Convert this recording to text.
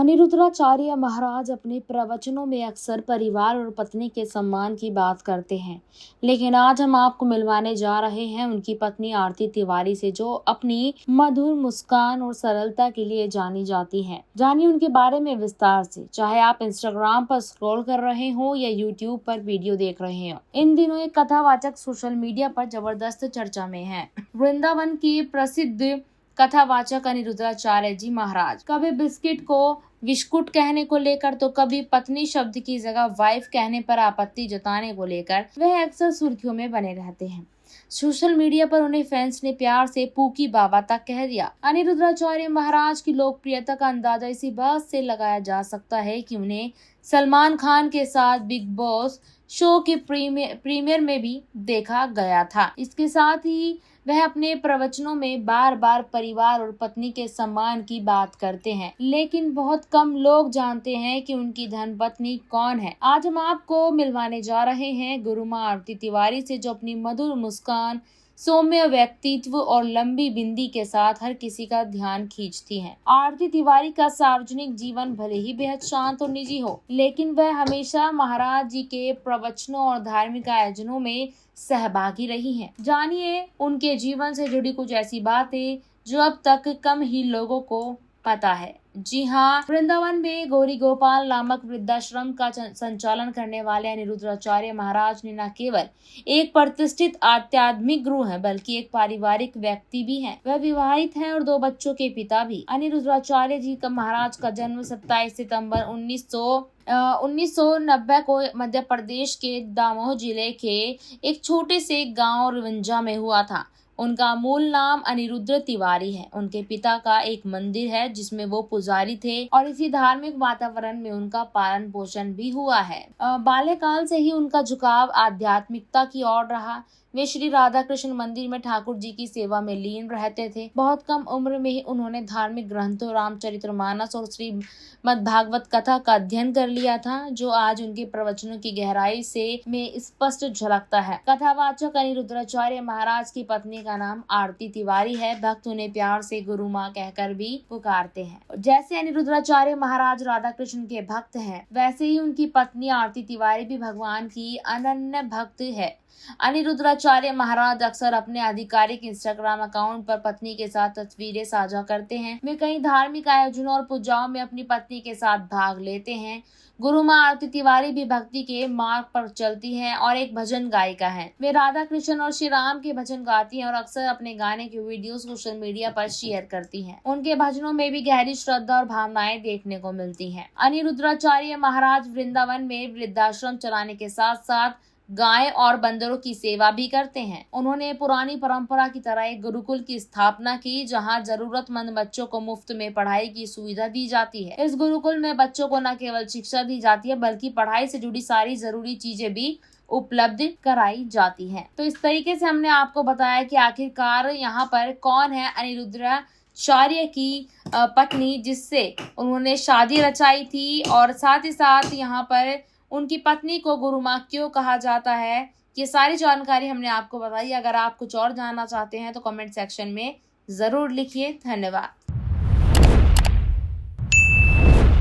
अनिरुद्धाचार्य महाराज अपने प्रवचनों में अक्सर परिवार और पत्नी के सम्मान की बात करते हैं, लेकिन आज हम आपको मिलवाने जा रहे हैं उनकी पत्नी आरती तिवारी से, जो अपनी मधुर मुस्कान और सरलता के लिए जानी जाती हैं। जानिए उनके बारे में विस्तार से। चाहे आप इंस्टाग्राम पर स्क्रॉल कर रहे हो या यूट्यूब पर वीडियो देख रहे हो, इन दिनों एक कथावाचक सोशल मीडिया पर जबरदस्त चर्चा में है। वृंदावन की प्रसिद्ध कथावाचक अनिरुद्धाचार्य जी महाराज कभी बिस्किट को बिस्कुट कहने को लेकर तो कभी पत्नी शब्द की जगह वाइफ कहने पर आपत्ति जताने को लेकर वह अक्सर सुर्खियों में बने रहते हैं। सोशल मीडिया पर उन्हें फैंस ने प्यार से पूकी बाबा तक कह दिया। अनिरुद्धाचार्य महाराज की लोकप्रियता का अंदाजा इसी बात से लगाया जा सकता है कि उन्हें सलमान खान के साथ बिग बॉस शो के प्रीमियर में भी देखा गया था। इसके साथ ही वह अपने प्रवचनों में बार बार परिवार और पत्नी के सम्मान की बात करते हैं, लेकिन बहुत कम लोग जानते हैं कि उनकी धर्मपत्नी कौन है। आज हम आपको मिलवाने जा रहे हैं गुरु माँ आरती तिवारी से, जो अपनी मधुर मुस्कान, सौम्य व्यक्तित्व और लंबी बिंदी के साथ हर किसी का ध्यान खींचती हैं। आरती तिवारी का सार्वजनिक जीवन भले ही बेहद शांत और निजी हो, लेकिन वह हमेशा महाराज जी के प्रवचनों और धार्मिक आयोजनों में सहभागी रही हैं। जानिए उनके जीवन से जुड़ी कुछ ऐसी बातें जो अब तक कम ही लोगों को पता है। जी हाँ, वृंदावन में गौरी गोपाल नामक वृद्धाश्रम का संचालन करने वाले अनिरुद्धाचार्य महाराज ने न केवल एक प्रतिष्ठित आध्यात्मिक गुरु हैं, बल्कि एक पारिवारिक व्यक्ति भी हैं। वह विवाहित हैं और 2 बच्चों के पिता भी। अनिरुद्धाचार्य जी का महाराज का जन्म 27 सितंबर 1990 को मध्य प्रदेश के दामोह जिले के एक छोटे से गांव रिवंजा में हुआ था। उनका मूल नाम अनिरुद्ध तिवारी है। उनके पिता का एक मंदिर है जिसमें वो पुजारी थे और इसी धार्मिक वातावरण में उनका पालन पोषण भी हुआ है। बाल्यकाल से ही उनका झुकाव आध्यात्मिकता की ओर रहा। वे श्री राधा कृष्ण मंदिर में ठाकुर जी की सेवा में लीन रहते थे। बहुत कम उम्र में ही उन्होंने धार्मिक ग्रंथों रामचरितमानस और श्रीमद् भागवत कथा का अध्ययन कर लिया था, जो आज उनके प्रवचनों की गहराई से में स्पष्ट झलकता है। कथावाचक अनिरुद्धाचार्य महाराज की पत्नी का नाम आरती तिवारी है। भक्त उन्हें प्यार से गुरु माँ कहकर भी पुकारते हैं। जैसे अनिरुद्धाचार्य महाराज राधा कृष्ण के भक्त हैं, वैसे ही उनकी पत्नी आरती तिवारी भी भगवान की अनन्य भक्त है। अनिरुद्धाचार्य महाराज अक्सर अपने आधिकारिक इंस्टाग्राम अकाउंट पर पत्नी के साथ तस्वीरें साझा करते हैं। वे कई धार्मिक आयोजनों और पूजाओं में अपनी पत्नी के साथ भाग लेते हैं। गुरु माँ आरती तिवारी भी भक्ति के मार्ग पर चलती हैं और एक भजन गायिका हैं। वे राधा कृष्ण और श्री राम के भजन गाती हैं और अक्सर अपने गाने के वीडियो सोशल मीडिया पर शेयर करती हैं। उनके भजनों में भी गहरी श्रद्धा और भावनाएं देखने को मिलती हैं। अनिरुद्धाचार्य महाराज वृंदावन में वृद्धाश्रम चलाने के साथ साथ गाय और बंदरों की सेवा भी करते हैं। उन्होंने पुरानी परंपरा की तरह एक गुरुकुल की स्थापना की, जहां जरूरतमंद बच्चों को मुफ्त में पढ़ाई की सुविधा दी जाती है। इस गुरुकुल में बच्चों को न केवल शिक्षा दी जाती है, बल्कि पढ़ाई से जुड़ी सारी जरूरी चीजें भी उपलब्ध कराई जाती हैं। तो इस तरीके से हमने आपको बताया कि आखिरकार यहाँ पर कौन है अनिरुद्धाचार्य की पत्नी, जिससे उन्होंने शादी रचाई थी, और साथ ही साथ यहाँ पर उनकी पत्नी को गुरु माँ क्यों कहा जाता है। ये सारी जानकारी हमने आपको बताई। अगर आप कुछ और जानना चाहते हैं तो कमेंट सेक्शन में जरूर लिखिए। धन्यवाद।